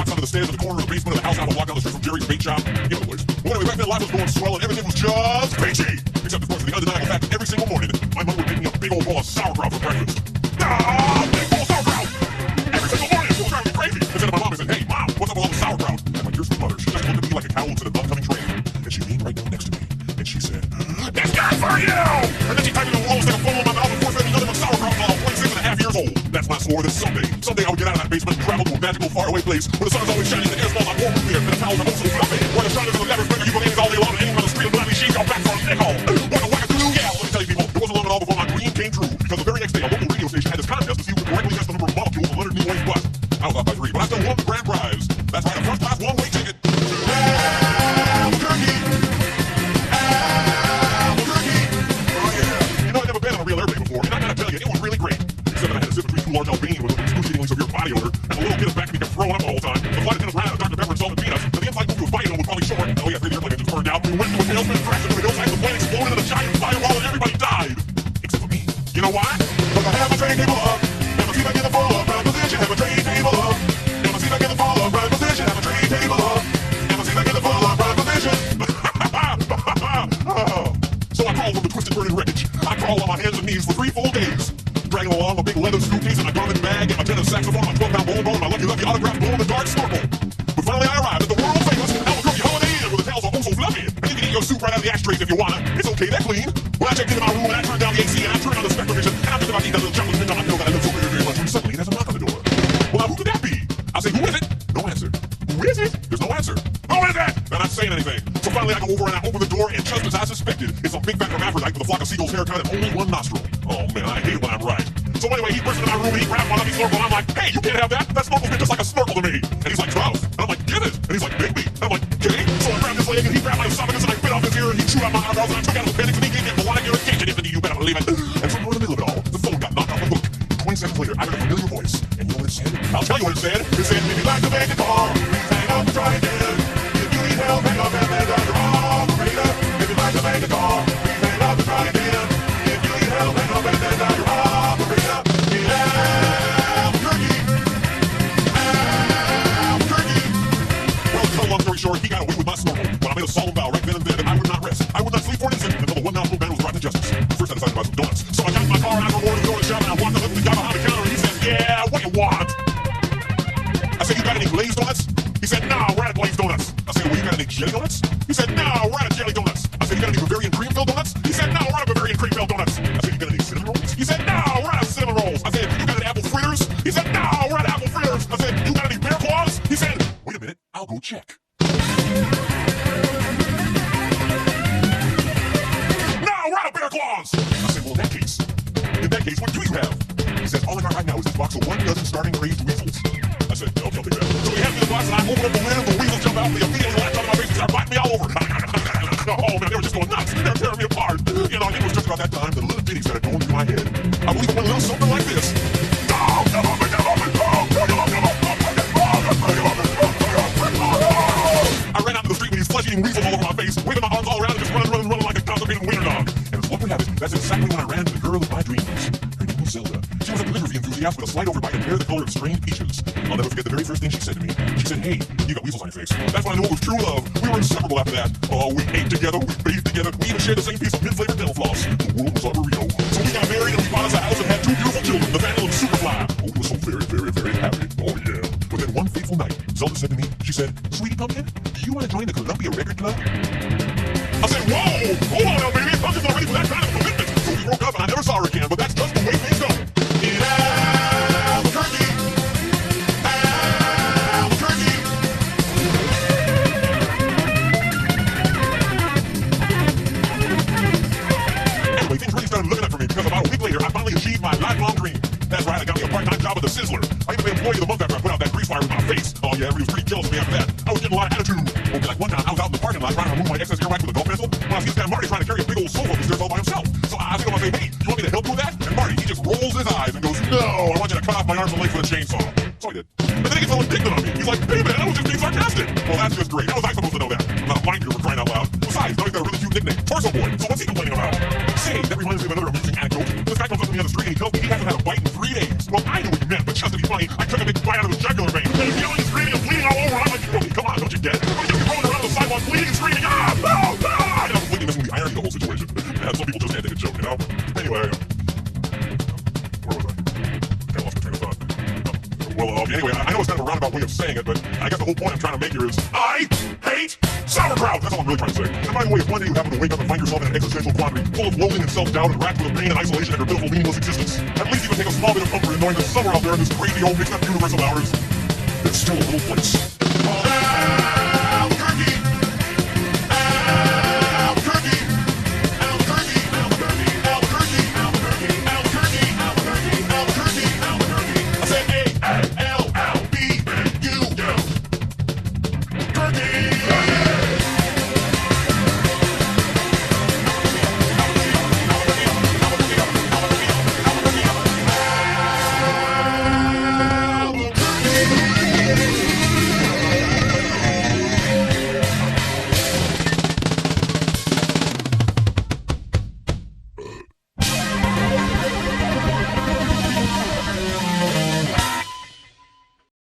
box under the stairs in the corner of the basement of the house I would walk down the street from Jerry's bait shop. You know the words. Well, anyway, back then life was going swell and everything was just peachy. Except, of course, for the undeniable fact that every single morning, my mother would make me a big old bowl of sauerkraut for breakfast. Big bowl of sauerkraut! Every single morning, it was driving me crazy. Instead of my mom and said, "Hey, Mom, what's up with all the sauerkraut?" And my dear sweet mother, she just looked at me like a cow looks at an oncoming train. And she leaned right down next to me. And she said, "It's good for you!" And then she typed in the walls, like a phone in my mouth, and force-fed me nothing but sauerkraut until I was 26.5 years old. That's when I swore that someday I would get out of that basement and travel to a magical, faraway place where the sun is always shining, the air smells like warm root beer, and the towels are also fluffy, where the sun is in the leverage breaker you believe all day long, and hanging on the street and gladly she's your back for a nickel. What a wackadoo, yeah! Let me tell you people, it wasn't long at all before my dream came true, because the very next day a local radio station had this contest to see who could correctly guess the number of molecules in Leonard Nimoy's butt. I was off by 3, but I still won the grand prize. That's right, a first-class one-way ticket to Albequerque. Albequerque. Oh yeah. You know, I've never been on a real airplane before, and I gotta tell you, it was really great. Except that I had to sit between 2 large Albanians with an excruciatingly severe body odor, and a little kid in back of me kept throwing up the whole time. The flight attendants ran out of Dr. Pepper and salted peanuts, and the inside moved to a fight and was probably short. Oh yeah, 3 of the airplane engines burned out, we went into a tailspin, crashed into the hillside, the plane exploded in a giant fireball, and everybody died. Except for me. You know why? Because I have my train table up, and my feet back in the fall up, right position, have a train table up, and my feet back in the fall up, right position, have a train table up, and my feet back in the fall up, right position. So I crawled from the twisted burning wreckage. I crawled on my hands and knees for 3 full days, dragging along a big leather suitcase and a garbage bag and my tenor saxophone, my 12-pound bowling ball, and my lucky autographed glow-in-the-dark snorkel. But finally I arrived at the world-famous Albequerque Holiday Inn where the towels are oh so fluffy, and you can eat your soup right out of the ashtrays if you wanna. It's okay, they're clean. When I checked into my room and I turned down the AC and I turned on the spectrovision and I'm just about to eat that little chocolate mint on my pillow that I love so very much when suddenly there's a knock on the door. Well, now who could that be? I say, who is it? No answer. Who is it? There's no answer. Who is it? They're not saying anything. So finally I go over and I open the door, and just as I suspected, it's a big fat hermaphrodite with a flock of seagulls haircut and only one nostril. Oh man, I hate it when I'm right. So anyway, he burst into my room and he grabbed my lucky snorkel and I'm like, "Hey, you can't have that. That snorkel's been just like a snorkel to me." And he's like, "Trout." And I'm like, "Get it." And he's like, "Big me." And I'm like, "Okay." So I grabbed his leg and he grabbed my esophagus and I bit off his ear and he chewed out my eyebrows and I took out his appendix and he gave me a melodic irritation, if indeed you better believe it. And somewhere in the middle of it all, the phone got knocked off the hook. 20 seconds later, I heard a familiar voice. And you know what it said? I'll tell you what it said. It said, "If you like to make a call, please hang up and try again. If you need help, hang up and then your operator. If you like to make a call, please hang up and try again. If you need help, hang up and then your operator." Albequerque. Albequerque. Well, to cut a long story short, he got away with my snorkel, but I made a solemn vow right then and there that I would not rest. I would not sleep for an instant until the one-nostril man was brought to justice. First I decided to buy some donuts. So I got in my car and I drove over to the door of the shop and I walked up to the guy behind the counter and he says, "Yeah, what do you want?" I said, "You got any glazed donuts?" He said, "No, we're out of glazed donuts." I said, "Well, you got any jelly donuts?" He said, "No, we're out of jelly donuts." I said, "You got any Bavarian cream-filled donuts?" He said, "No, we're out of Bavarian cream-filled donuts." I said, "You got any cinnamon rolls?" He said, "No, we're out of cinnamon rolls." I said, "You got any apple fritters?" He said, "No, we're out of apple fritters." I said, "You got any bear claws?" He said, "Wait a minute, I'll go check." "No, we're out of bear claws." I said, "Well, in that case, what do you have?" He says, "All I got right now is this box of 1 dozen starting raised weasels." I said, "Okay, I'll take that." So he hands me the box and I open up the lid and the weasels jump out and they immediately latch out of my face and start biting me all over. Oh man, they were just going nuts. They were tearing me apart. You know, it was just about that time that a little ditty started going through my head. I believe it went a little something like this. I ran out into the street with these flesh-eating weasels all over my face, waving my arms all around and just running like a constipated wiener dog. And as luck would have it, that's exactly when I ran into the girl of my dreams. Her name was Zelda. She was a calligraphy enthusiast with a slight overbite and hair the color of strained peaches. I'll never forget the very first thing she said to me. She said, "Hey, you got weasels on your face." That's when I knew it was true love. We were inseparable after that. Oh, we ate together, we bathed together, we even shared the same piece of mint-flavored dental floss. The world was our burrito. So we got married and we bought us a house and had 2 beautiful children, Nathaniel and Superfly. Oh, we were so very, very, very happy. Oh, yeah. But then one fateful night, Zelda said to me, she said, "Sweetie Pumpkin, do you want to join the Columbia Record Club?" I said, "Whoa, hold on now, baby. I'm just not ready for that kind of commitment." So we broke up and I never saw her again, but that's just the way things go. In Albequerque. Albequerque. Anyway, things really started looking up for me because about a week later, I finally achieved my lifelong dream. That's right, I got me a part-time job at the Sizzler. I even made employee of the month after I put out that grease fire with my face. Oh yeah, everybody was pretty jealous of me after that. I was getting a lot of attitude. Okay, like one time I was out in the parking lot trying to remove my excess earwax with a golf pencil when I see this guy Marty trying to carry a big old sofa up the stairs all by himself. So I think to myself, "Hey, you want me to help you with that?" And Marty, he just rolls his eyes and goes, "No, I want you to cut off my arms and legs with a chainsaw." So I did. And then he gets all indignant on me. He's like, "Hey man, I was just being sarcastic." Well, that's just great. How was I supposed to know that? I'm not a mind reader for crying out loud. Besides, now he's got a really cute nickname, Torso Boy. So what's he complaining about? Say, that reminds me of another amusing anecdote. This guy comes up to me on the street and he tells me he hasn't had a bite in 3 days. Well, I knew what he meant, but just to be funny, I took a big bite out of his jugular vein. And he's yelling and screaming and bleeding all Anyway, I know it's kind of a roundabout way of saying it, but I guess the whole point I'm trying to make here is I hate sauerkraut. That's all I'm really trying to say. And by the way, if one day you happen to wake up and find yourself in an existential quandary, full of loathing and self-doubt and racked with pain and isolation and your pitiful, meaningless existence, at least you can take a small bit of comfort in knowing that somewhere out there in this crazy old mixed-up universe of ours, there's still a little place